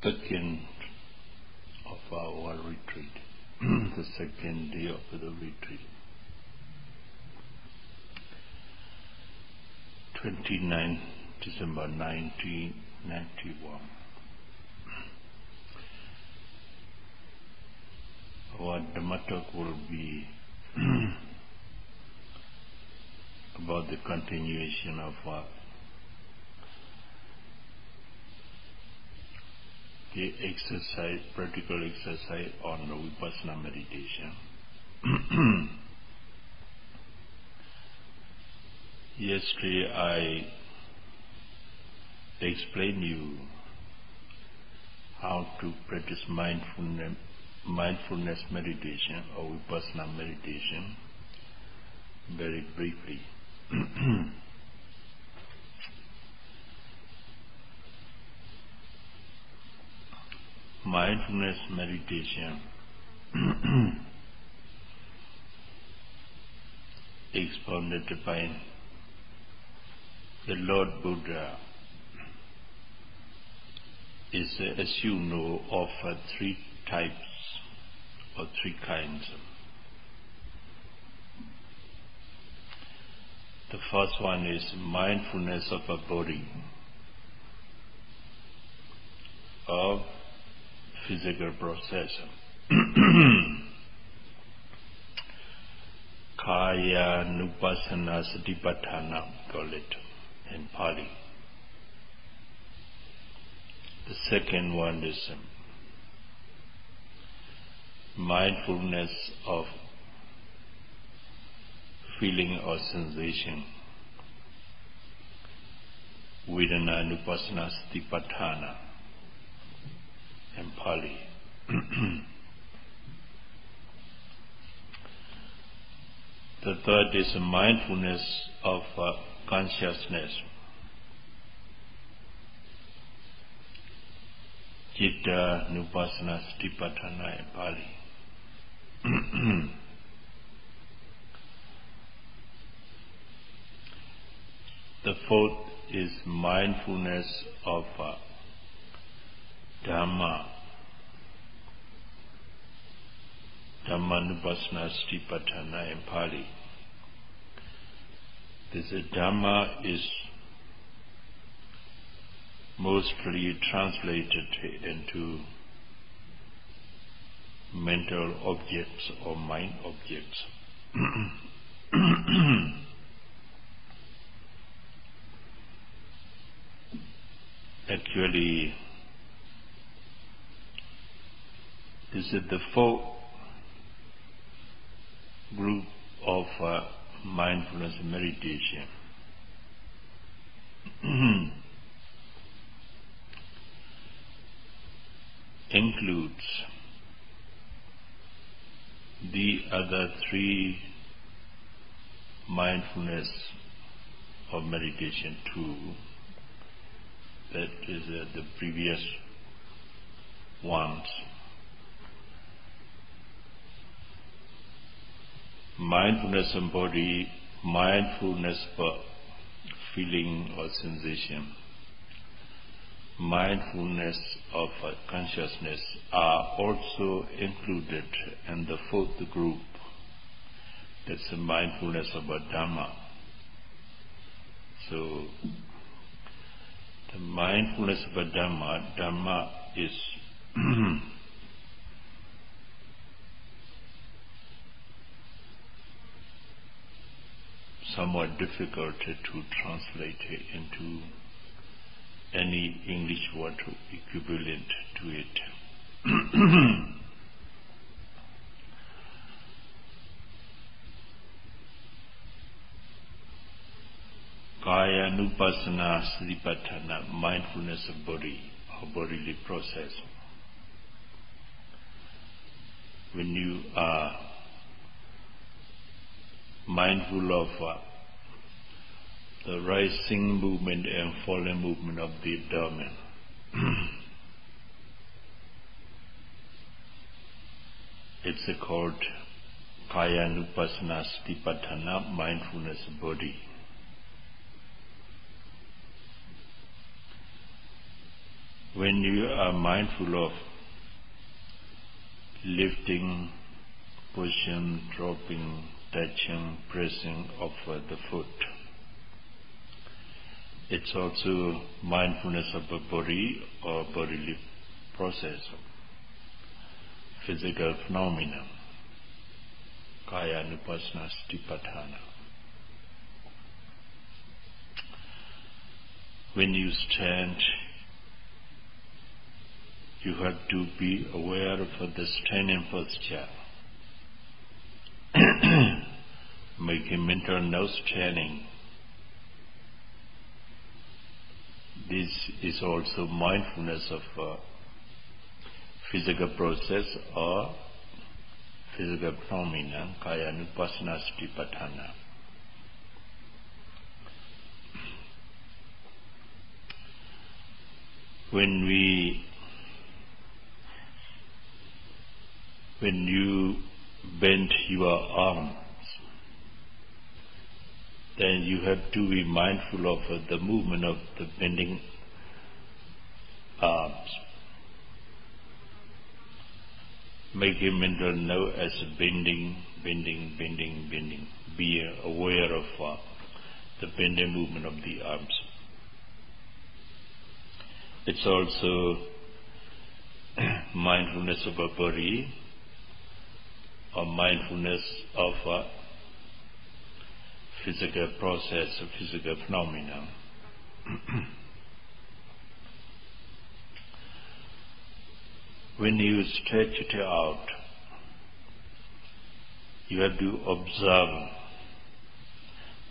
second of our retreat, the second day of the retreat, 29 December 1991. Our Dhamma talk will be about the continuation of the exercise, practical exercise on the Vipassana meditation. Yesterday I explained you how to practice mindfulness meditation or Vipassana meditation very briefly. Mindfulness meditation expounded by the Lord Buddha is, as you know, of three types or three kinds. The first one is mindfulness of a body, of physical process. Kaya Nupassana Satipatthana, call it in Pali. The second one is mindfulness of feeling or sensation, Vedana Nupassana Satipatthana in Pali. The third is mindfulness of consciousness, Citta Nupassana Satipatthana in Pali. The fourth is mindfulness of Dhamma, Dhammanupassana Satipatthana in Pali. This Dhamma is mostly translated into mental objects or mind objects. Actually, this is the fourth group of mindfulness meditation. Includes the other three mindfulness of meditation too, that is the previous ones. Mindfulness of body, mindfulness for feeling or sensation, mindfulness of consciousness are also included in the fourth group. That's the mindfulness of Dhamma. So, the mindfulness of Dhamma is somewhat difficult to translate into any English word equivalent to it. Kaya Nupassana Satipatthana, mindfulness of body or bodily process. When you are mindful of the rising movement and falling movement of the abdomen, it's called Kaya Nupassana Satipatthana, mindfulness of body. When you are mindful of lifting, pushing, dropping, touching, pressing of the foot, it's also mindfulness of the body or bodily process, physical phenomena, kaya nupassana satipatthana. When you stand, you have to be aware of the standing posture. Make a mental note standing. This is also mindfulness of physical process or physical phenomena, kaya nupassana satipatthana. When you bend your arms, then you have to be mindful of the movement of the bending arms. Make a mental note as bending, bending, bending, bending. Be aware of the bending movement of the arms. It's also mindfulness of a body or mindfulness of a physical process, a physical phenomena. When you stretch it out, you have to observe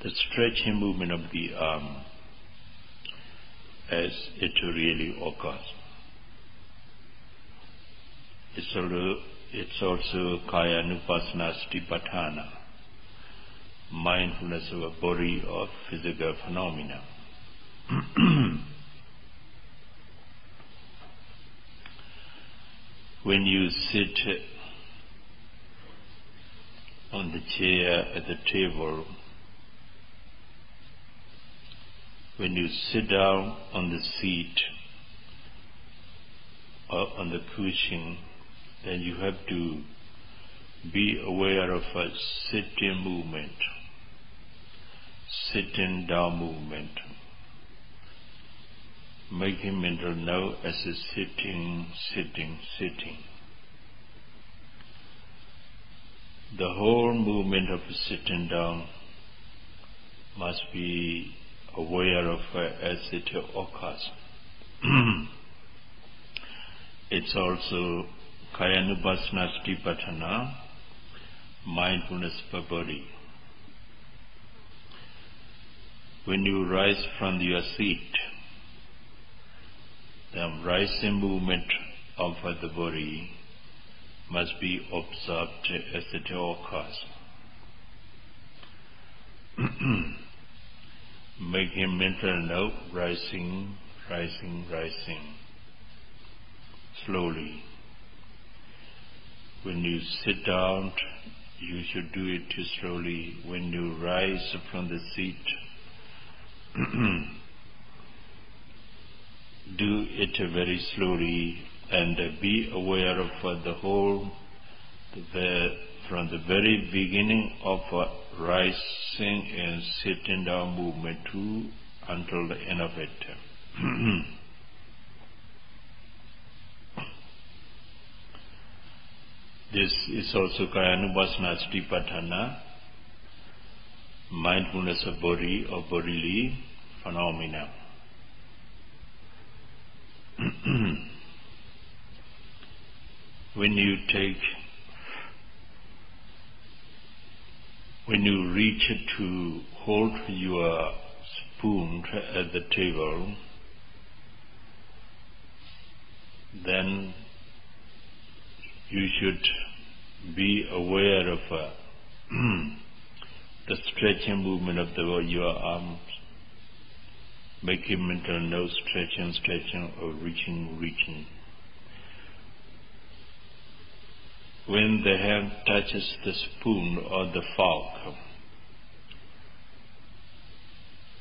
the stretching movement of the arm as it really occurs. It's also kaya nupassana satipatthana, mindfulness of a body of physical phenomena. When you sit on the chair, at the table, when you sit down on the seat or on the cushion, then you have to be aware of a sitting movement, sitting down movement. Making mental note as a sitting, sitting, sitting. The whole movement of sitting down must be aware of as it occurs. It's also kaya nupassana satipatthana, mindfulness of body. When you rise from your seat, the rising movement of the body must be observed as it occurs. Making mental note, rising, rising, rising, slowly. When you sit down, you should do it slowly. When you rise from the seat, do it very slowly and be aware of the whole, from the very beginning of rising and sitting down movement until the end of it. This is also kaya nupassana satipatthana, mindfulness of body or bodily phenomena. When you reach to hold your spoon at the table, then you should be aware of the stretching movement of your arms. Making mental note, stretching, stretching, or reaching, reaching. When the hand touches the spoon or the fork,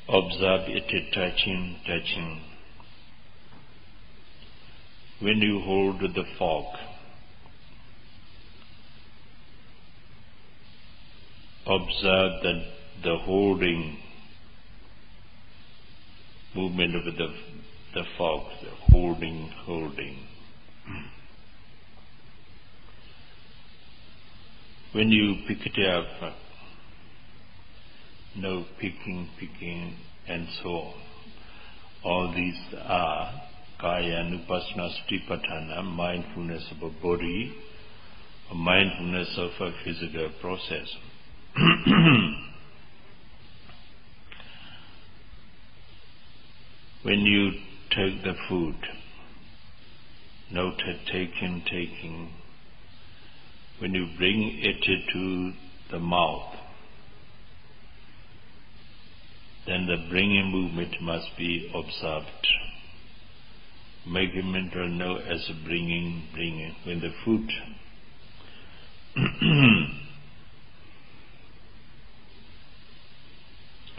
observe it touching, touching. when you hold the fork, observe the holding movement of the fork, the holding. When you pick it up, no picking, and so on. All these are Kaya Nupassana Satipatthana, mindfulness of a body, or mindfulness of a physical process. When you take the food, note taking. When you bring it to the mouth, then the bringing movement must be observed. Make a mental note as bringing. When the food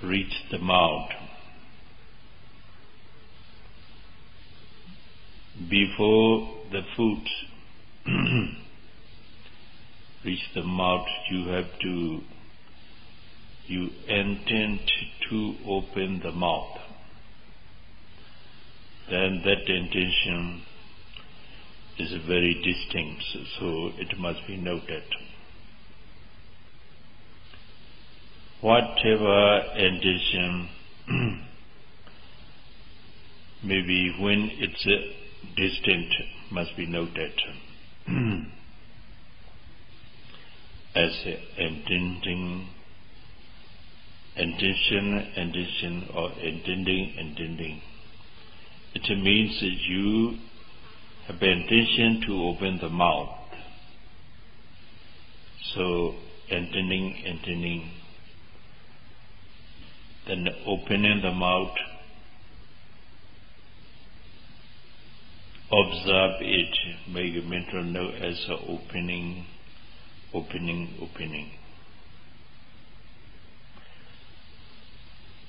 reach the mouth, before the food reach the mouth, you intend to open the mouth. Then that intention is very distinct, so it must be noted. Whatever intention, maybe when it's distinct, must be noted. As intention or intending. It means that you have the intention to open the mouth. So intending, then opening the mouth, observe it, make a mental note as opening.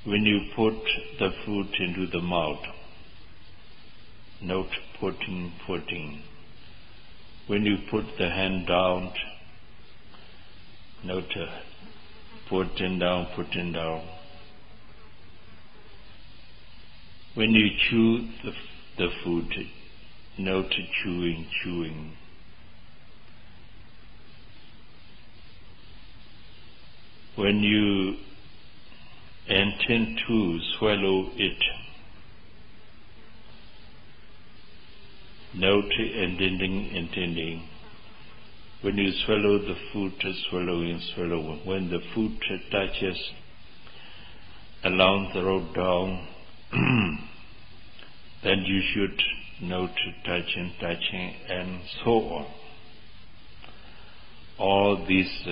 When you put the food into the mouth, note putting. When you put the hand down, note putting down. When you chew the food, note chewing. When you intend to swallow it, note intending. When you swallow the food, swallowing. When the food touches along the road down, then you should note touching, and so on. All these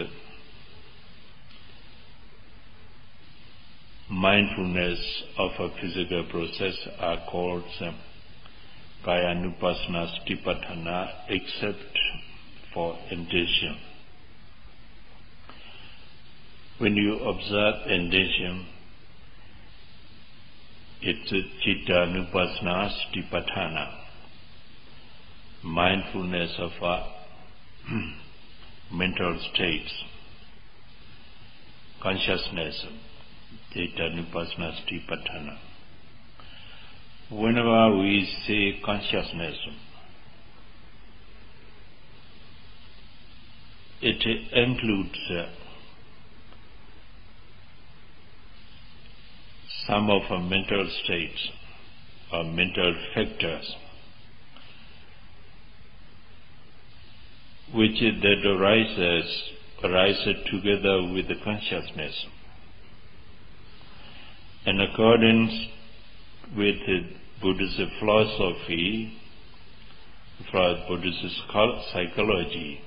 mindfulness of a physical process are called Kaya Nupassana Satipatthana, except for intention. When you observe intention, it's Citta Nupassana Satipatthana, mindfulness of mental states, consciousness, Citta Nupassana Satipatthana. Whenever we say consciousness, it includes some of our mental states or mental factors which that arises together with the consciousness. In accordance with Buddhist philosophy, Buddhist psychology,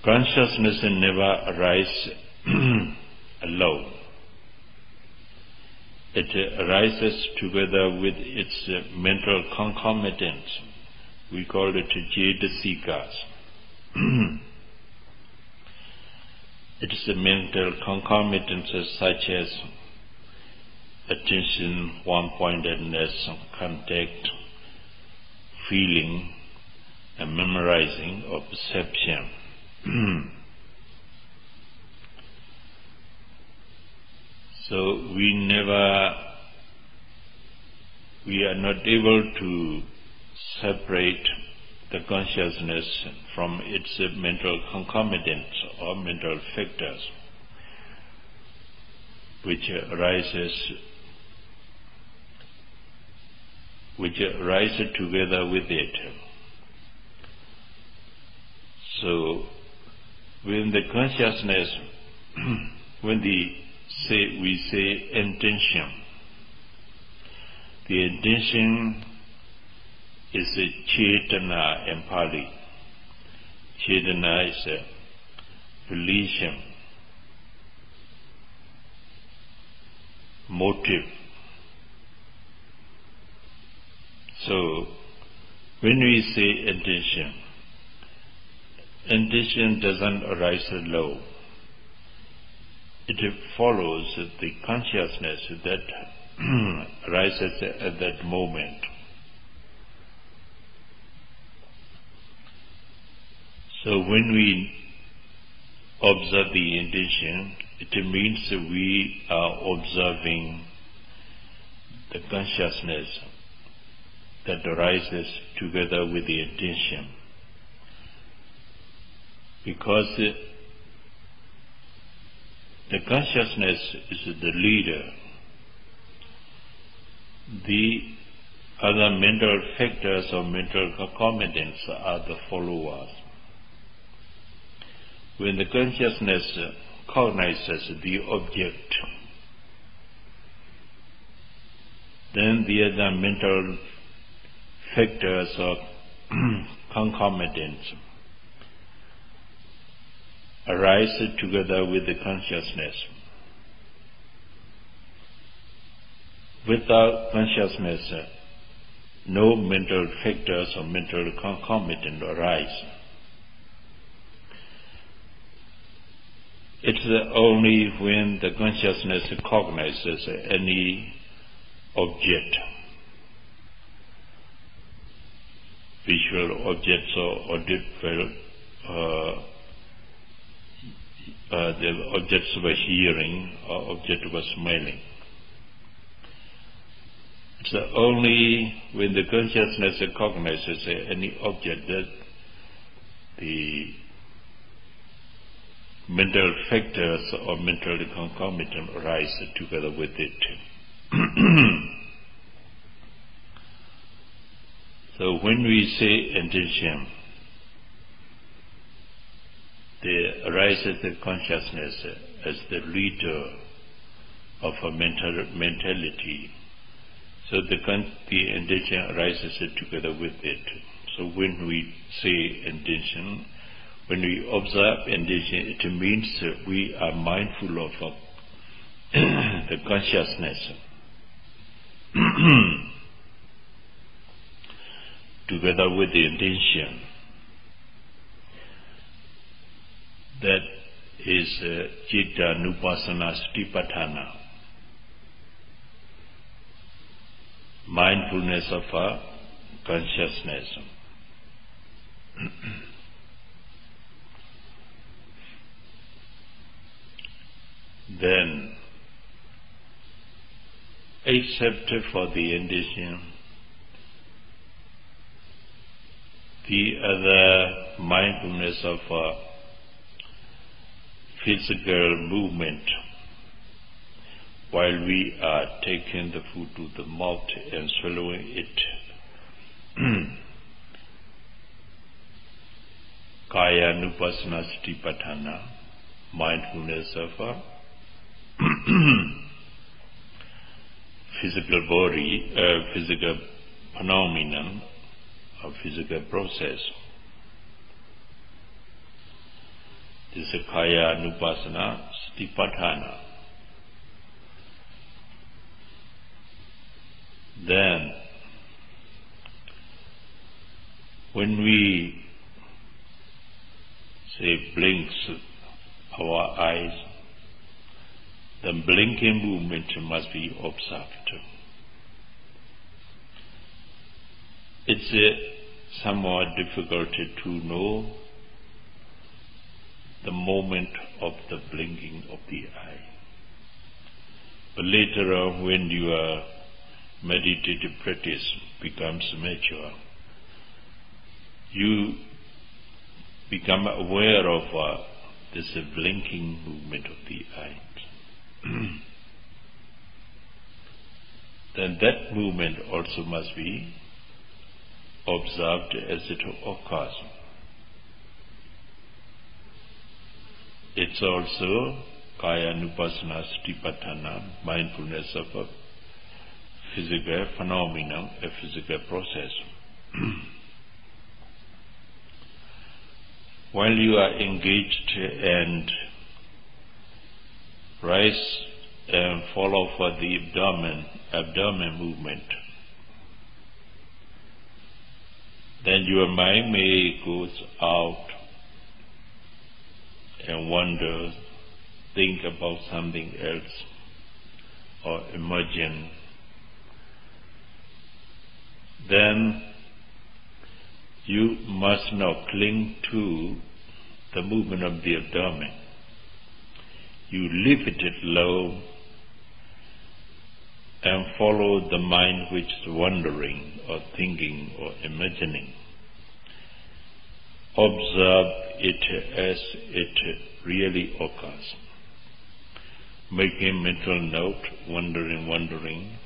consciousness never arises alone. It arises together with its mental concomitants. We call it Jedasikas. It is the mental concomitants such as attention, one-pointedness, contact, feeling and memorizing or perception. So we are not able to separate the consciousness from its mental concomitants or mental factors, which arise together with it. So when the consciousness, when we say intention, the intention is a cetana in Pali. Cetana is a volition, motive. So when we say intention doesn't arise alone. It follows the consciousness that arises at that moment. So when we observe the intention, it means we are observing the consciousness that arises together with the intention. Because the consciousness is the leader. The other mental factors or mental concomitants are the followers. When the consciousness cognizes the object, then the other mental factors or concomitants arise together with the consciousness. Without consciousness, no mental factors or mental concomitant arise. It's only when the consciousness cognizes any object, visual objects or audible, the objects of hearing or object of smelling. It's only when the consciousness cognizes any object that the mental factors or mental concomitant arise together with it. So when we say intention, there arises the consciousness as the leader of a mentality. So the intention arises together with it. So when we say intention, when we observe intention, it means we are mindful of the consciousness together with the intention. That is Citta Nupassana Satipatthana, mindfulness of our consciousness. Then, except for the intention, the other mindfulness of physical movement while we are taking the food to the mouth and swallowing it. Kaya Nupassana Satipatthana, mindfulness of physical body, physical phenomenon, or physical process. This is Kaya Nupassana Satipatthana. Then, when we say blinks our eyes, the blinking movement must be observed. It's somewhat difficult to know the moment of the blinking of the eye. But later on, when your meditative practice becomes mature, you become aware of this blinking movement of the eye. Then that movement also must be observed as it occurs. It's also Kaya-nupassana Satipatthana, mindfulness of a physical phenomenon, a physical process. While you are engaged and rise and follow for the abdomen movement, then your mind may go out and wonder, think about something else, or imagine. Then you must not cling to the movement of the abdomen. You lift it low and follow the mind which is wandering or thinking or imagining. Observe it as it really occurs. Make a mental note, wondering,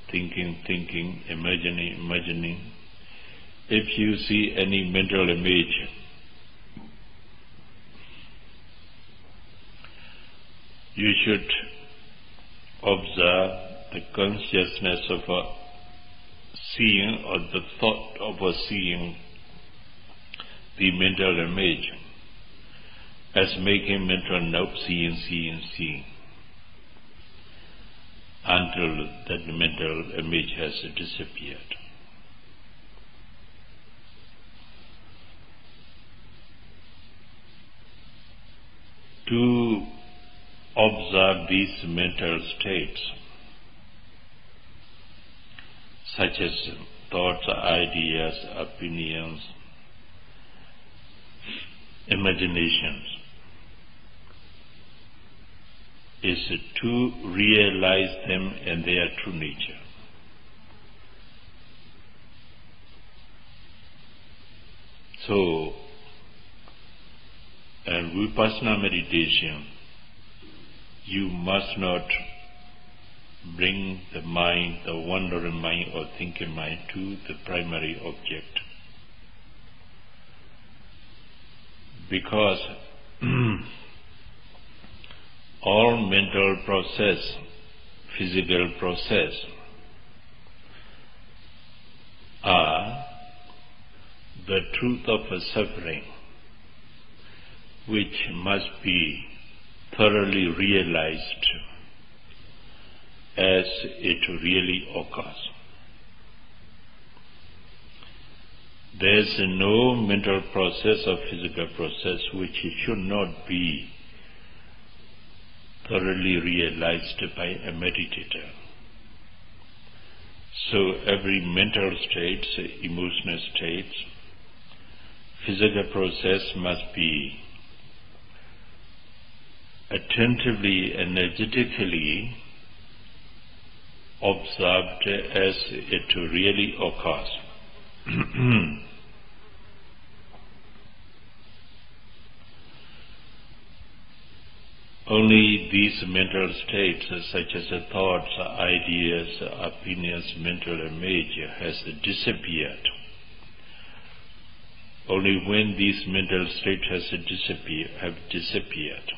thinking, imagining. If you see any mental image, you should observe the consciousness of a seeing or the thought of a seeing the mental image as making mental note, seeing, until that mental image has disappeared. To observe these mental states, such as thoughts, ideas, opinions, imaginations, is to realize them in their true nature. So, in Vipassana meditation, you must not bring the mind, the wandering mind or thinking mind, to the primary object. Because all mental process, physical process, are the truth of a suffering which must be thoroughly realized as it really occurs. There is no mental process or physical process which should not be thoroughly realized by a meditator. So every mental state, emotional state, physical process must be attentively, energetically observed as it really occurs. Only these mental states, such as thoughts, ideas, opinions, mental image, has disappeared. Only when these mental states have disappeared,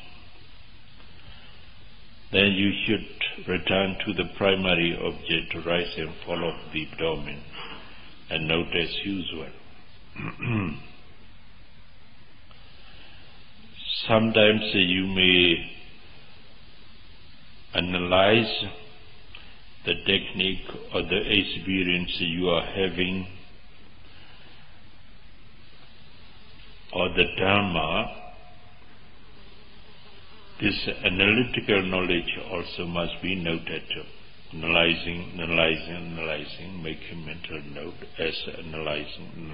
then you should return to the primary object, rise and follow the abdomen, and note as usual. Sometimes you may analyze the technique or the experience you are having or the Dhamma. This analytical knowledge also must be noted. Analyzing, make a mental note as analyzing,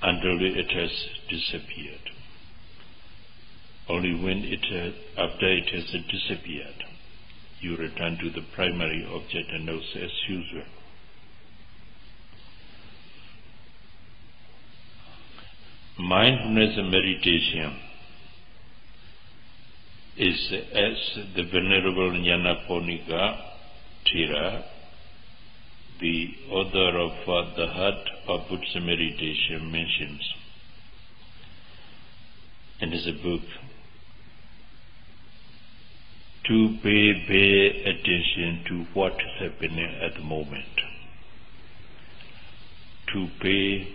until it has disappeared. Only when after it has disappeared, you return to the primary object and notes as usual. Mindfulness and meditation is, as the Venerable Nyanaponika Thera, the author of The Heart of Buddhist Meditation, mentions in his book, to pay attention to what is happening at the moment. To pay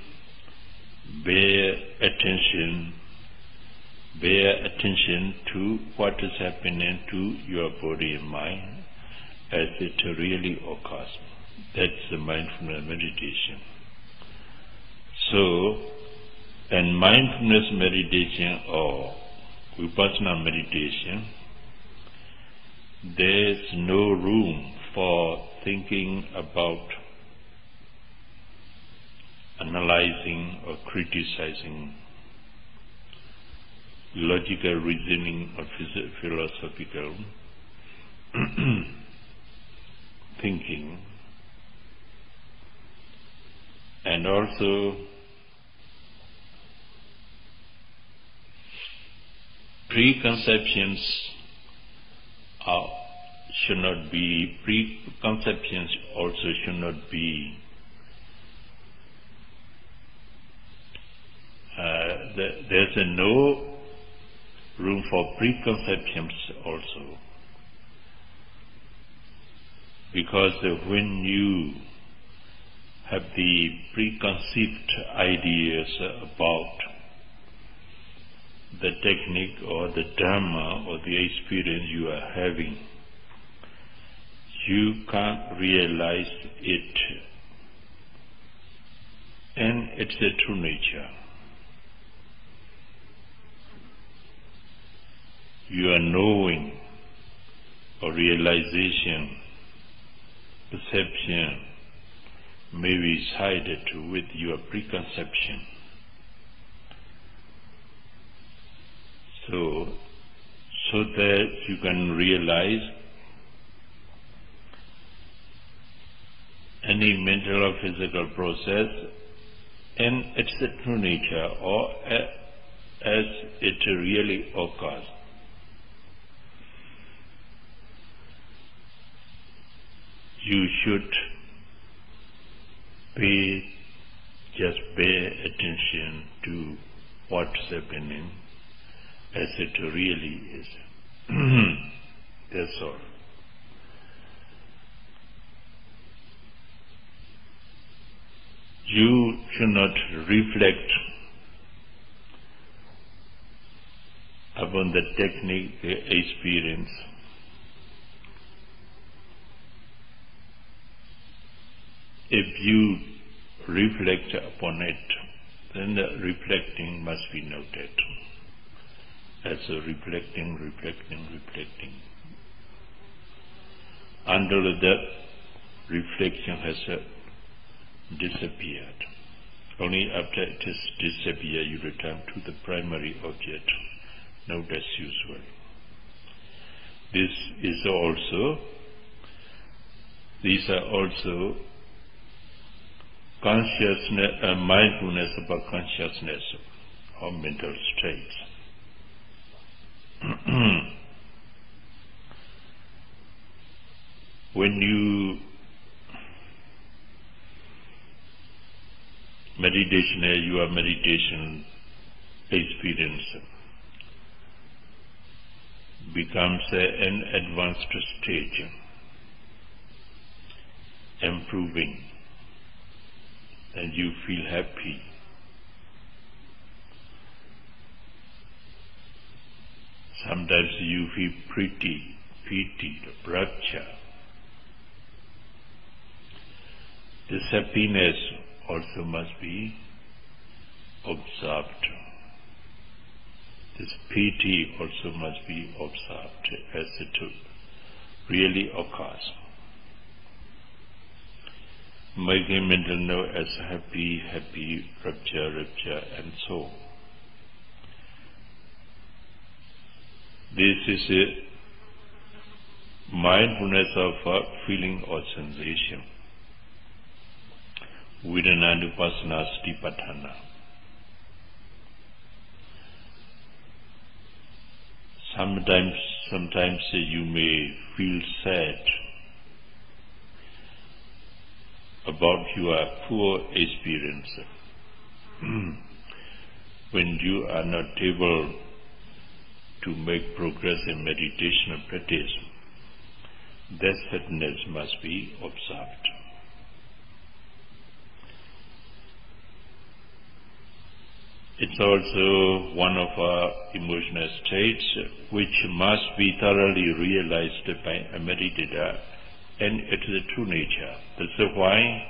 bear attention to what is happening to your body and mind as it really occurs. That's the mindfulness meditation. So, in mindfulness meditation or Vipassana meditation, there's no room for thinking about analyzing or criticizing, logical reasoning or philosophical thinking, and also preconceptions should not be, preconceptions also should not be there's no room for preconceptions also, because when you have the preconceived ideas about the technique or the Dhamma or the experience you are having, you can't realize it in its true nature. Your knowing or realization, perception may be sided with your preconception. So that you can realize any mental or physical process in its true nature or as it really occurs. You should just pay attention to what's happening as it really is. That's all. You should not reflect upon the technique, the experience. If you reflect upon it, then the reflecting must be noted as a reflecting, until the reflection has disappeared. Only after it has disappeared, you return to the primary object, note as usual. These are also consciousness, mindfulness about consciousness or mental states. When your meditation experience becomes an advanced stage, improving, and you feel happy. Sometimes you feel pity, rapture. This happiness also must be observed. This pity also must be observed as it really occurs. making mental note as happy, happy, rapture, rapture, and so. This is a mindfulness of a feeling or sensation. Vipassana Satipatthana. Sometimes you may feel sad about your poor experience when you are not able to make progress in meditation and practice. That sadness must be observed. It's also one of our emotional states which must be thoroughly realized by a meditator, and it is a true nature. That's why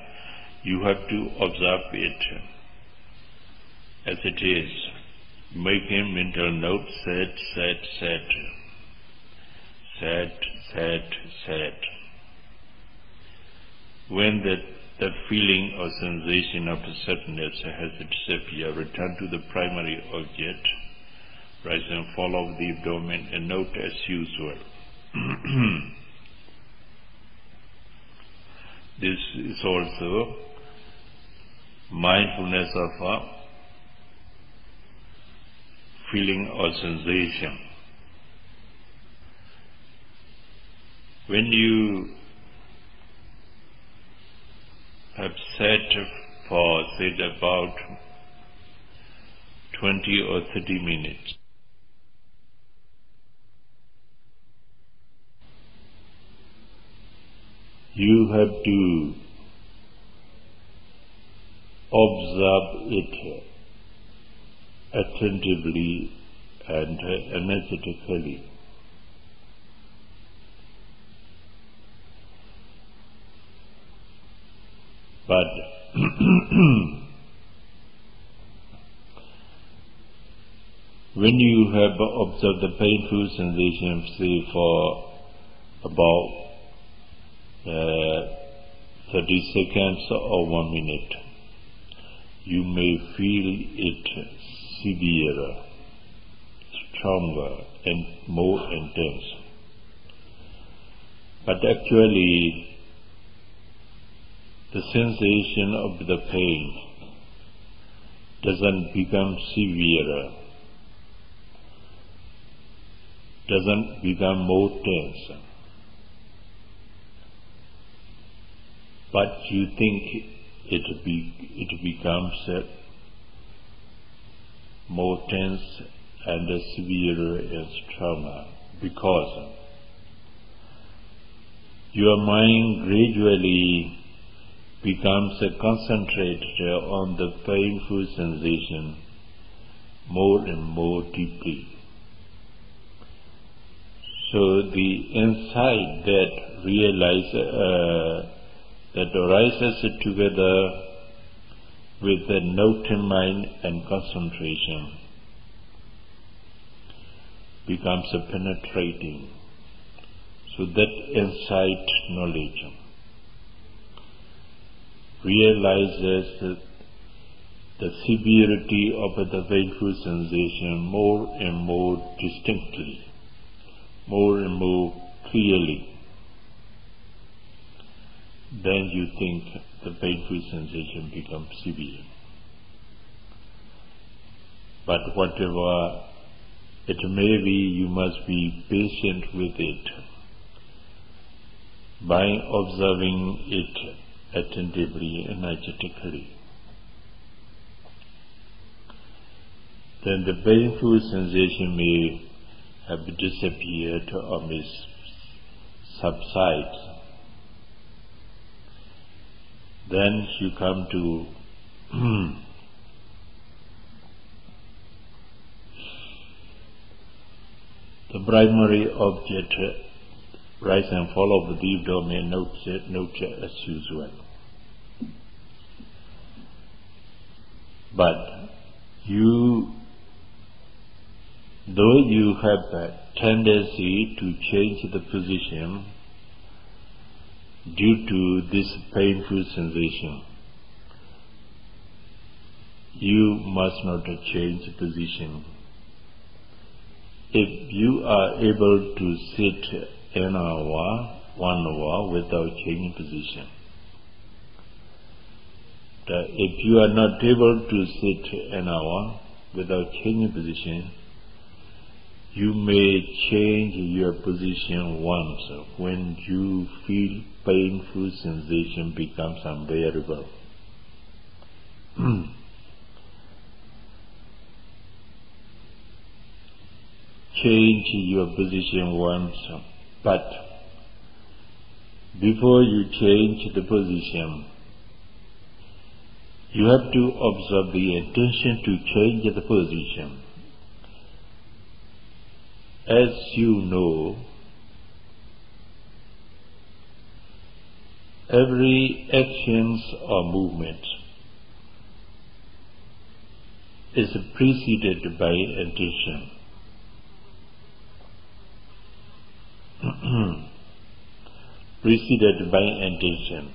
you have to observe it as it is, making mental note, sad, sad, sad, sad, sad, sad. When the feeling or sensation of sadness has disappeared, return to the primary object, rise and fall of the abdomen and note as usual. This is also mindfulness of a feeling or sensation. When you have sat for, say, about 20 or 30 minutes, you have to observe it attentively and energetically. But when you have observed the painful sensation, say for about 30 seconds or 1 minute, you may feel it severer, stronger and more intense. But actually, the sensation of the pain doesn't become severer, doesn't become more tense. But you think it becomes more tense and severer and stronger, because your mind gradually becomes concentrated on the painful sensation more and more deeply. So the insight that arises together with the noting mind and concentration becomes penetrating. So that insight knowledge realizes the severity of the painful sensation more and more distinctly, more and more clearly. Then you think the painful sensation becomes severe. But whatever it may be, you must be patient with it by observing it attentively, energetically. Then the painful sensation may have disappeared or may subside. Then you come to the primary object, rise and fall of the abdomen, note as usual. But though you have a tendency to change the position, due to this painful sensation, you must not change position. If you are able to sit an hour, 1 hour without changing position, if you are not able to sit an hour without changing position, you may change your position once when you feel painful sensation becomes unbearable. Change your position once, but before you change the position, you have to observe the intention to change the position. As you know, every action or movement is preceded by intention. Preceded by intention.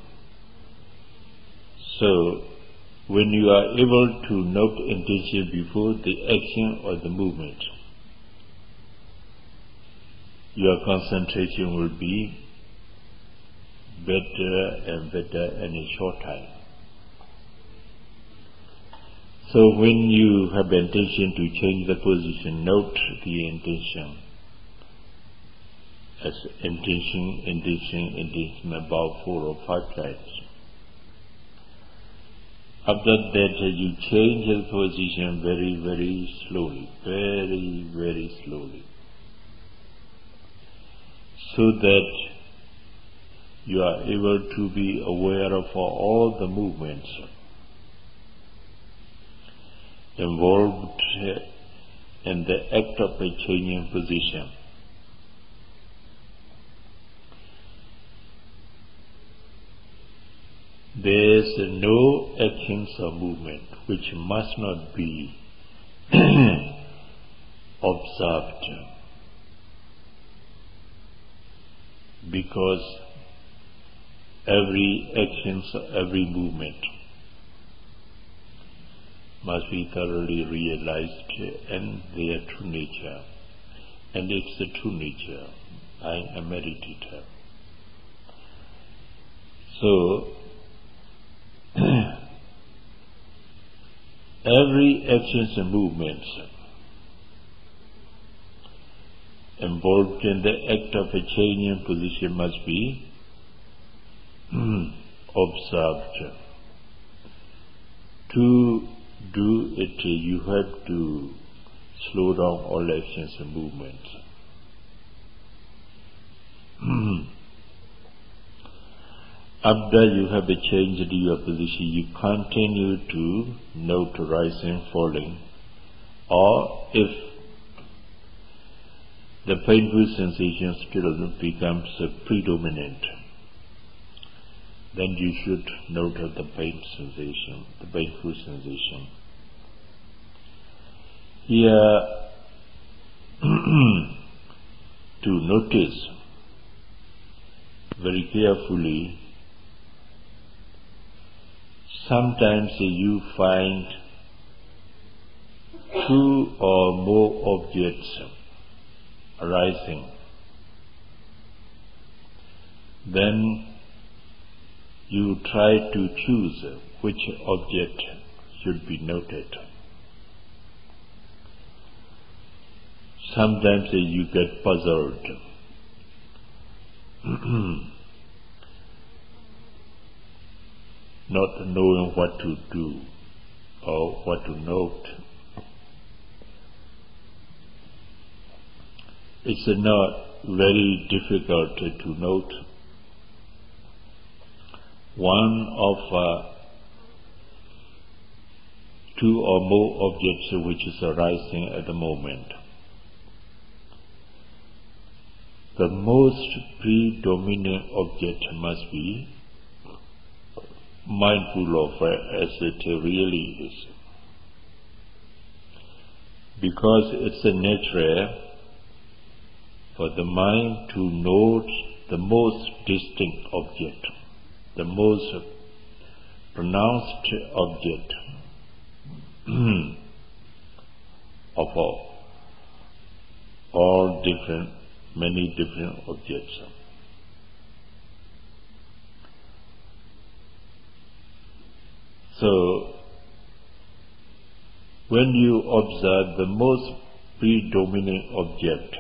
So, when you are able to note intention before the action or the movement, your concentration will be better and better in a short time. So when you have intention to change the position, note the intention as intention about 4 or 5 times. After that, you change the position very, very slowly, very, very slowly, so that you are able to be aware of all the movements involved in the act of a changing position. There is no actions or movement which must not be observed, because every action, every movement must be thoroughly realized in their true nature, and it's the true nature. I am a meditator. So every actions and movements involved in the act of a changing position must be observed. To do it, you have to slow down all actions and movements. After you have changed your position, you continue to note rising, falling, or if the painful sensation still becomes predominant, then you should note the pain sensation, the painful sensation. Here, to notice very carefully, sometimes you find 2 or more objects arising. Then you try to choose which object should be noted. Sometimes you get puzzled. Not knowing what to do or what to note. It's not very difficult to note one of 2 or more objects which is arising at the moment. The most predominant object must be mindful of as it really is, because it's a nature for the mind to note the most distinct object, the most pronounced object of all different, many different objects. So, when you observe the most predominant object,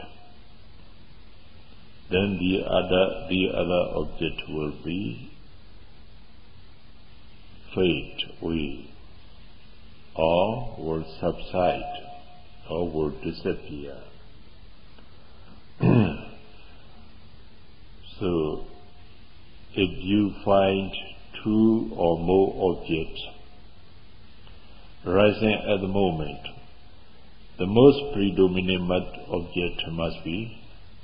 then the other object will be fade away, or will subside, or will disappear. So, if you find two or more objects rising at the moment, the most predominant object must be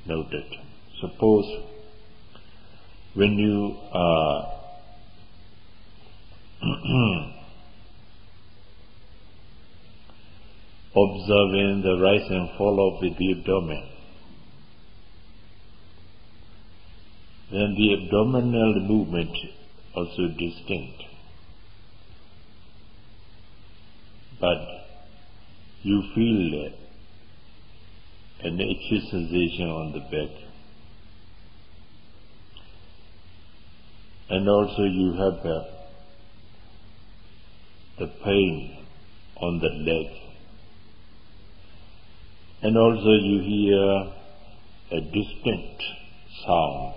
noted. Suppose when you are observing the rise and fall of the abdomen, then the abdominal movement also distinct. But you feel an itchy sensation on the back, and also you have the pain on the leg, and also you hear a distinct sound.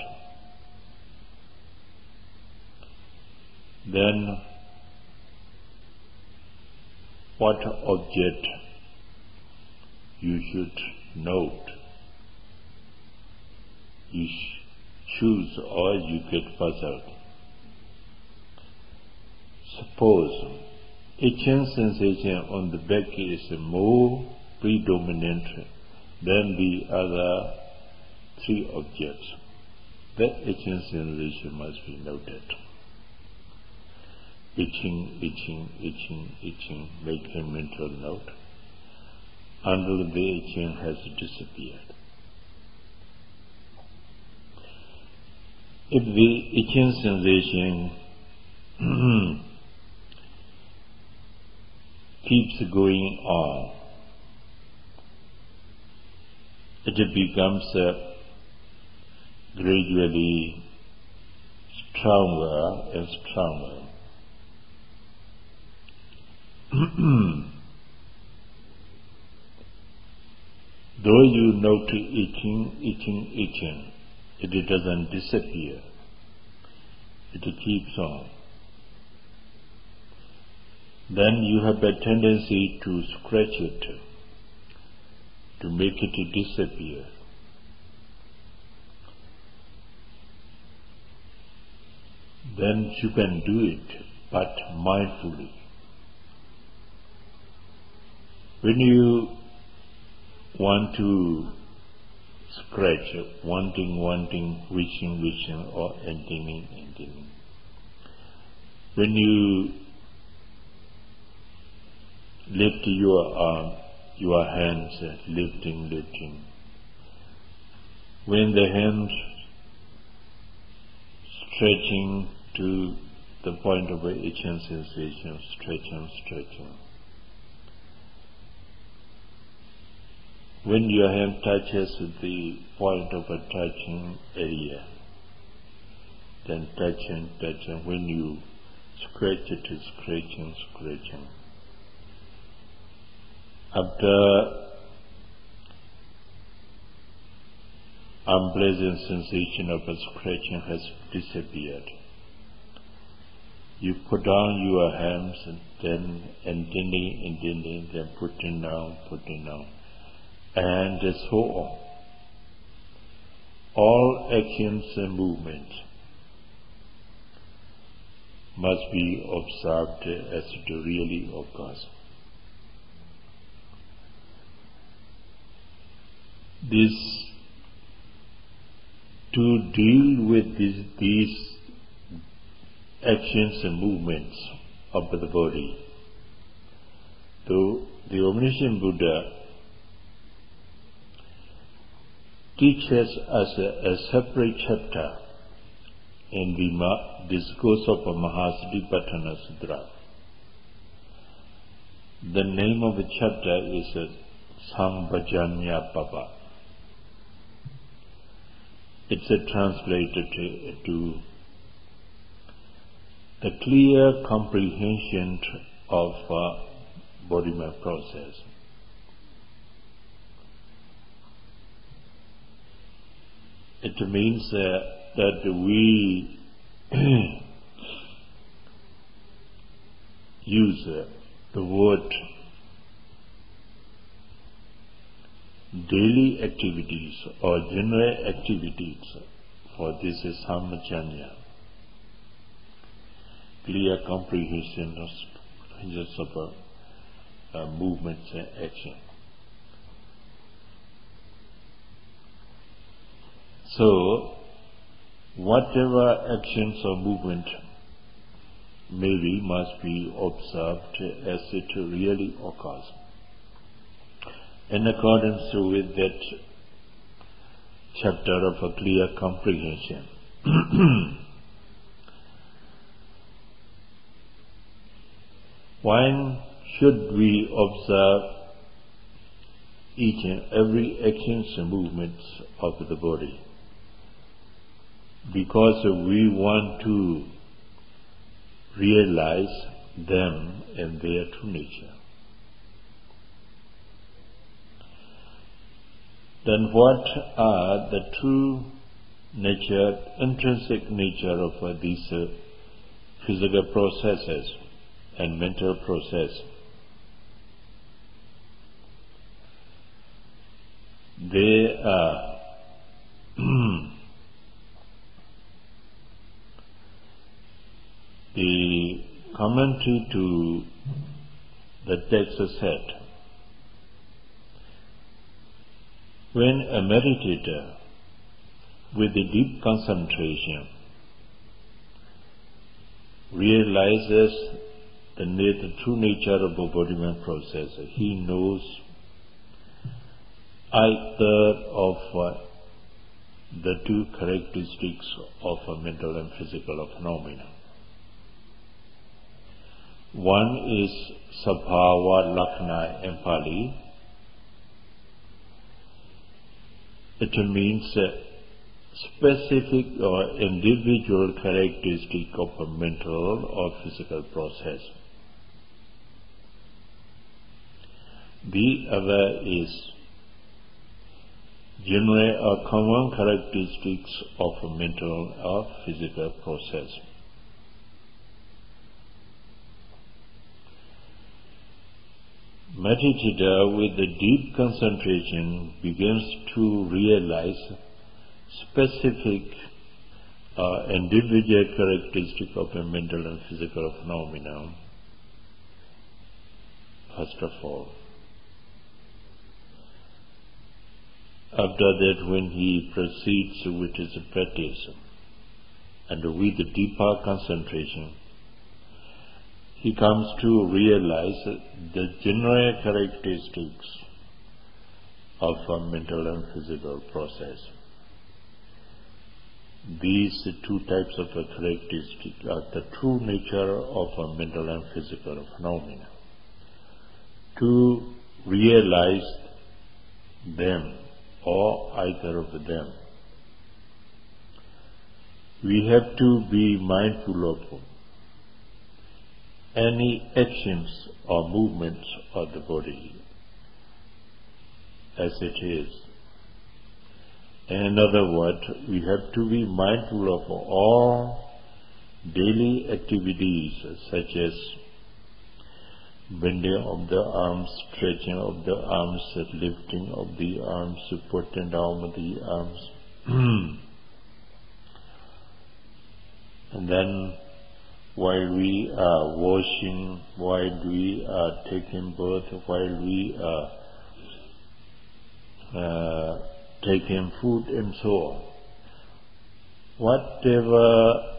Then what object you should note, you choose, or you get puzzled. Suppose itching sensation on the back is more predominant than the other three objects. That itching sensation must be noted. Itching, itching, itching, itching, make a mental note until the itching has disappeared. If the itching sensation keeps going on, it becomes gradually stronger and stronger. Though you note itching, it doesn't disappear. It keeps on. Then you have a tendency to scratch it, to make it disappear. Then you can do it, but mindfully. When you want to scratch, wanting, wishing, or ending, when you lift your arm, your hands, lifting, when the hands stretching to the point of itching sensation, stretching. When your hand touches the point of a touching area, then touching. When you scratch it, scratching. After unpleasant sensation of a scratching has disappeared, you put down your hands and then ending, then putting down, and so on. All actions and movements must be observed as it really occurs. To deal with these actions and movements of the body, though the omniscient Buddha teaches us a separate chapter in the discourse of Mahāsī Sutra. The name of the chapter is Sambhajanya Pava. It's translated to the clear comprehension of body-mind process. It means that we use the word daily activities or general activities for this is Sambhajanya, clear comprehension of movements and action. So, whatever actions or movement maybe must be observed as it really occurs, in accordance with that chapter of a clear comprehension. Why should we observe each and every actions and movements of the body? Because we want to realize them in their true nature. Then what are the true nature, intrinsic nature of these physical processes and mental process? They are the commentary to the text said, when a meditator with a deep concentration realizes the true nature of the body-mind process, he knows either of the two characteristics of a mental and physical phenomena. One is Sabhava Lakkhana in Pali. It means specific or individual characteristic of a mental or physical process. The other is general or common characteristics of a mental or physical process. Meditator with a deep concentration begins to realize specific individual characteristic of a mental and physical phenomena. First of all, after that, when he proceeds with his practice and with the deeper concentration, he comes to realize the general characteristics of a mental and physical process. These two types of characteristics are the true nature of a mental and physical phenomena. To realize them, or either of them, we have to be mindful of any actions or movements of the body as it is. In other words, we have to be mindful of all daily activities such as bending of the arms, stretching of the arms, lifting of the arms, putting down of the arms. And then while we are washing, while we are taking birth, while we are taking food and so on. Whatever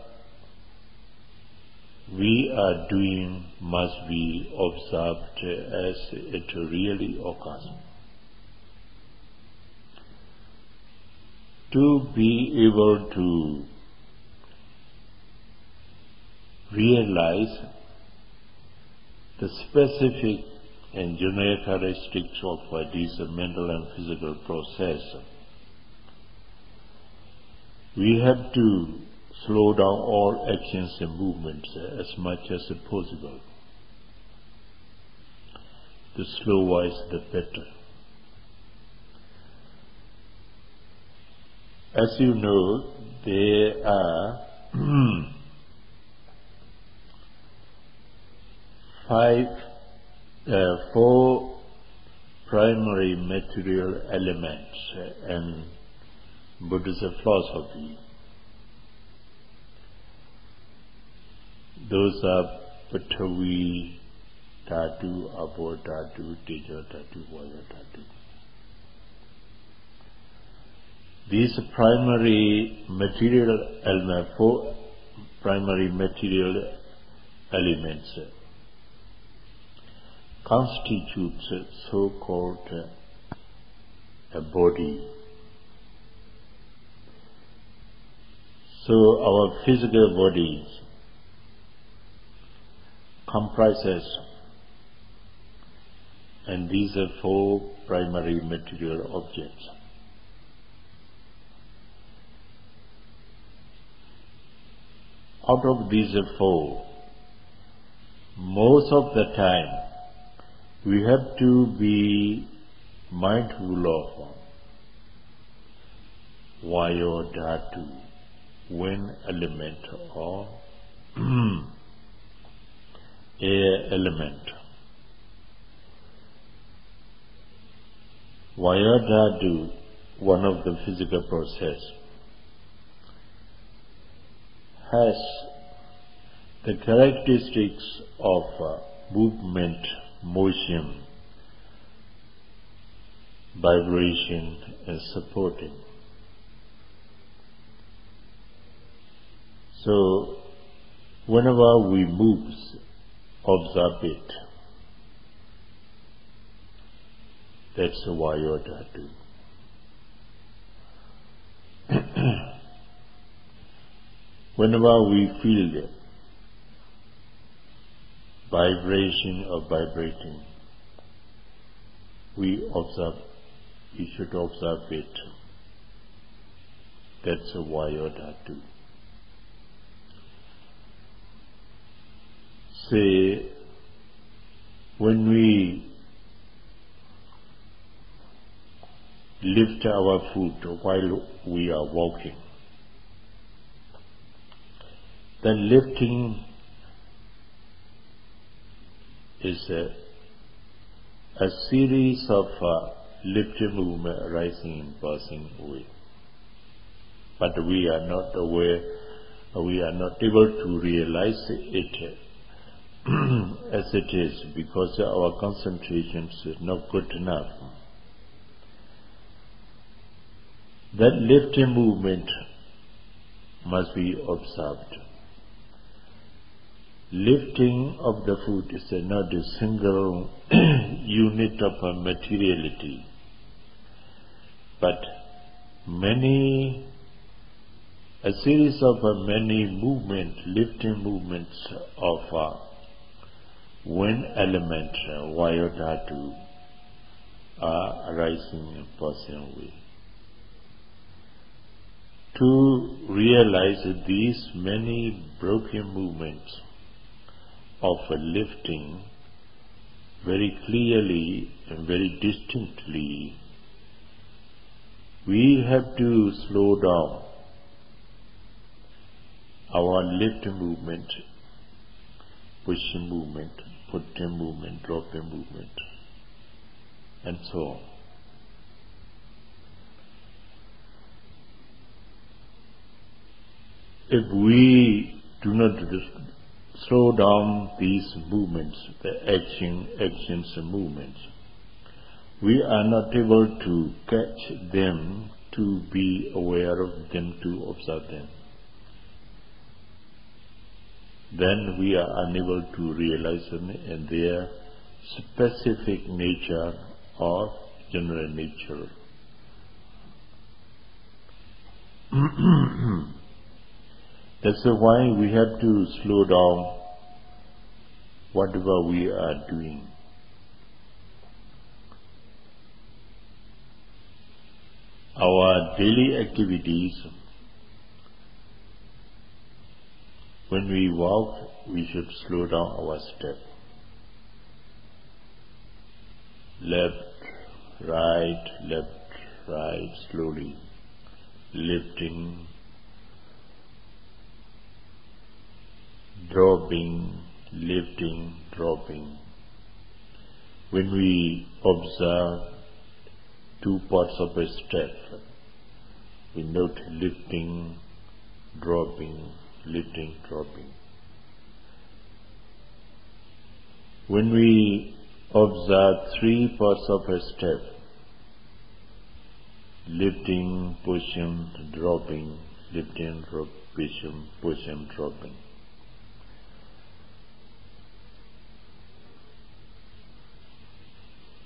we are doing must be observed as it really occurs. to be able to realize the specific and general characteristics of this mental and physical process, we have to slow down all actions and movements as much as possible. The slower is the better. As you know, there are four primary material elements in Buddhist philosophy. Those are Patavi Dhatu, Apo Dhatu, Teja Dhatu, Vaya Dhatu. These primary material elements, four primary material elements, constitutes so-called a body. So our physical body comprises, and these are four primary material objects. Out of these four, most of the time we have to be mindful of Vayo Dhatu, wind element or air element. Vayo Dhatu, one of the physical process, has the characteristics of movement, motion, vibration and supporting. So whenever we move, observe it. That's Vayo Dhatu. Whenever we feel the vibration or vibrating, we should observe it. That's a Vayo Dhatu. Say, when we lift our foot while we are walking, then lifting is a series of lifting movement arising and passing away. But we are not aware, we are not able to realize it as it is, because our concentration is not good enough. That lifting movement must be observed. Lifting of the foot is not a single unit of materiality, but a series of many lifting movements of wind element, Vayo Dhatu, are arising and passing away. To realize these many broken movements of lifting very clearly and very distinctly, we have to slow down our lifting movement, pushing movement, putting movement, dropping movement, and so on. If we do not slow down these movements, the actions and movements, we are not able to catch them, to be aware of them, to observe them. Then we are unable to realize them in their specific nature or general nature. That's why we have to slow down whatever we are doing. Our daily activities, when we walk, we should slow down our step. Left, right, slowly, lifting, dropping, lifting, dropping. When we observe two parts of a step, we note lifting, dropping, lifting, dropping. When we observe three parts of a step, lifting, pushing, dropping, lifting, pushing, dropping.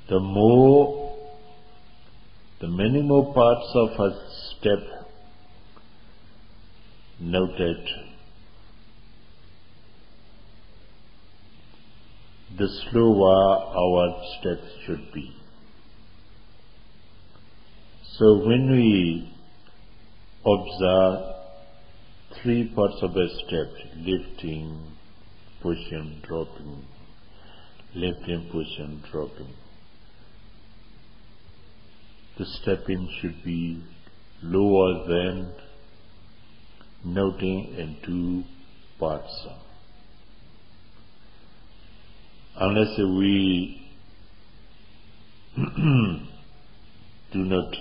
The many more parts of a step noted, the slower our steps should be. So when we observe three parts of a step, lifting, pushing, dropping, lifting, pushing, dropping, the stepping should be lower than noting in two parts. Unless we do not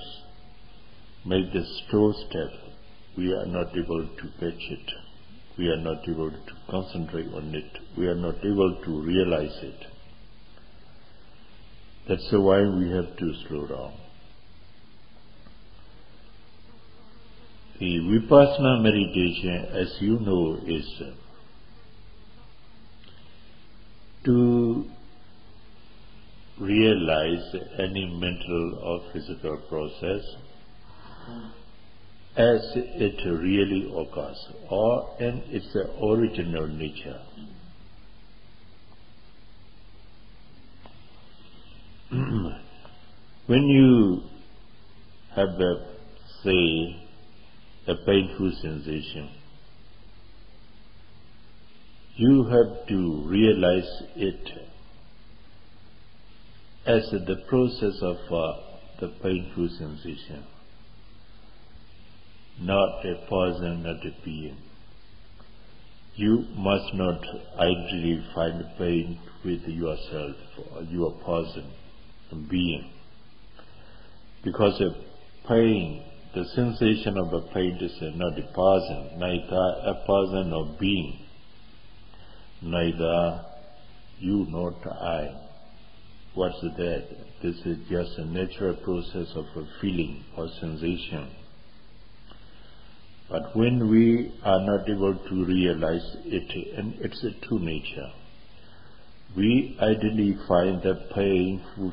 make the slow step, we are not able to catch it. We are not able to concentrate on it. We are not able to realize it. That's why we have to slow down. The Vipassana meditation, as you know, is to realize any mental or physical process as it really occurs, or in its original nature. When you have a painful sensation, you have to realize it as the process of the painful sensation, not a person, not a being. You must not ideally find pain with yourself or your person, a being, because a pain, the sensation of a pain is not a person, neither a person or being, neither you nor I. What's that? This is just a natural process of a feeling or sensation. But when we are not able to realize it in its true nature, we identify the painful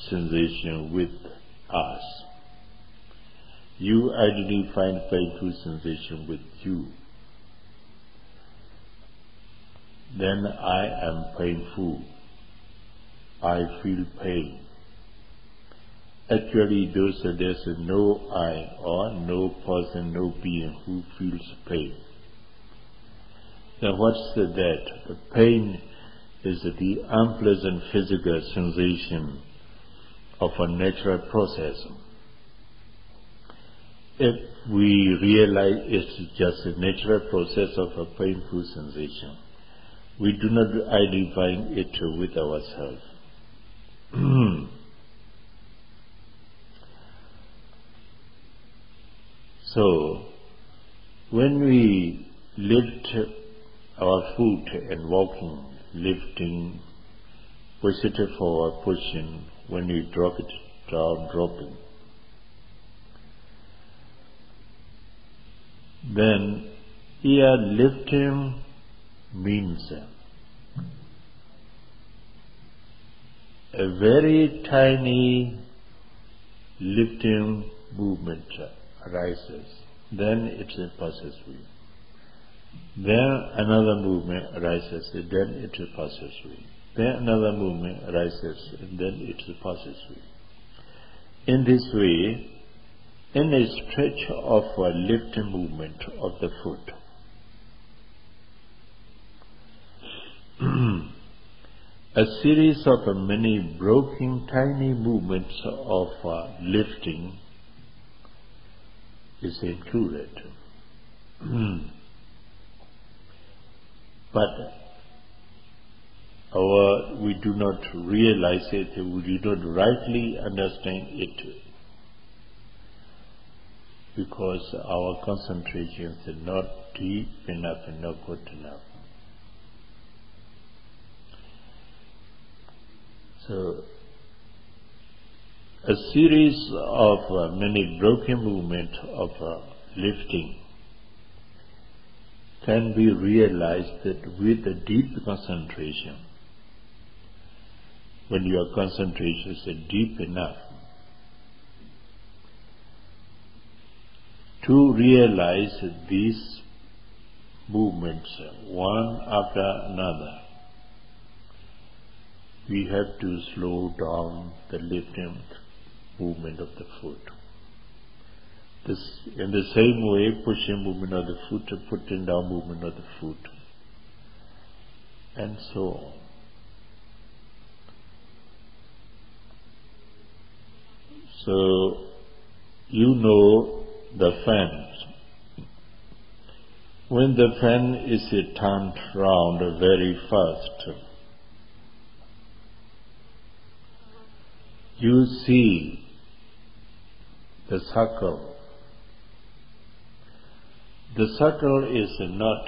sensation with us. You identify the painful sensation with you. Then I am painful. I feel pain. Actually, there's no I or no person, no being who feels pain. Now what's that? The pain is the unpleasant physical sensation of a natural process. If we realize it's just a natural process of a painful sensation, we do not identify it with ourselves. So, when we lift our foot and walking, lifting, push it forward, pushing, when we drop it down, dropping, then here lifting means a very tiny lifting movement arises. then it passes away. Then another movement arises, then it passes away. Then another movement arises, and then it passes away. In this way, in a stretch of a lifting movement of the foot, a series of many broken tiny movements of lifting is included. But we do not realize it, we do not rightly understand it, because our concentration is not deep enough and not good enough. So, a series of many broken movements of lifting can be realized with a deep concentration. When your concentration is deep enough to realize these movements one after another, we have to slow down the lifting movement of the foot. This, in the same way, pushing movement of the foot, putting down movement of the foot, and so on. So, you know the fan. When the fan is turned round very fast, you see the circle. The circle is not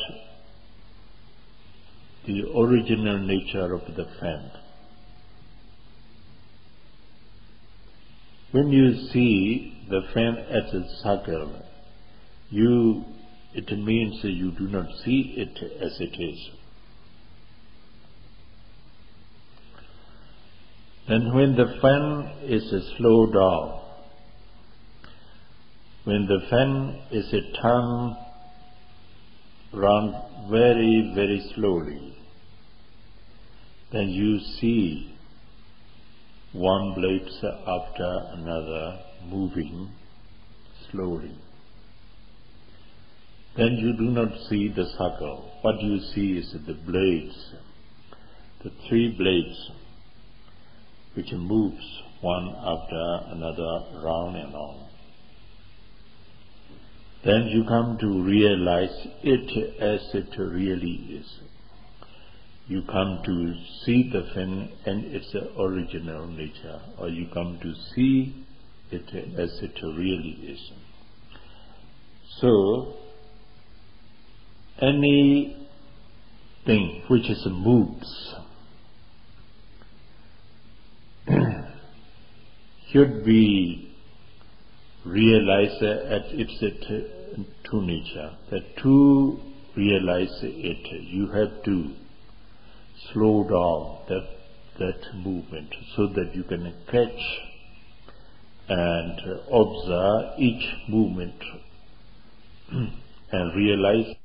the original nature of the fan. When you see the fan as a circle, it means you do not see it as it is. And when the fan is slowed down, when the fan is turned round very, very slowly, then you see one blade after another moving slowly. Then you do not see the circle. What you see is the blades, the three blades, which moves one after another round and on. Then you come to realize it as it really is. You come to see the fan and its original nature, or you come to see it as it really is. So, anything which moves should be realized at its true nature. That to realize it, you have to slow down that movement so that you can catch and observe each movement and realize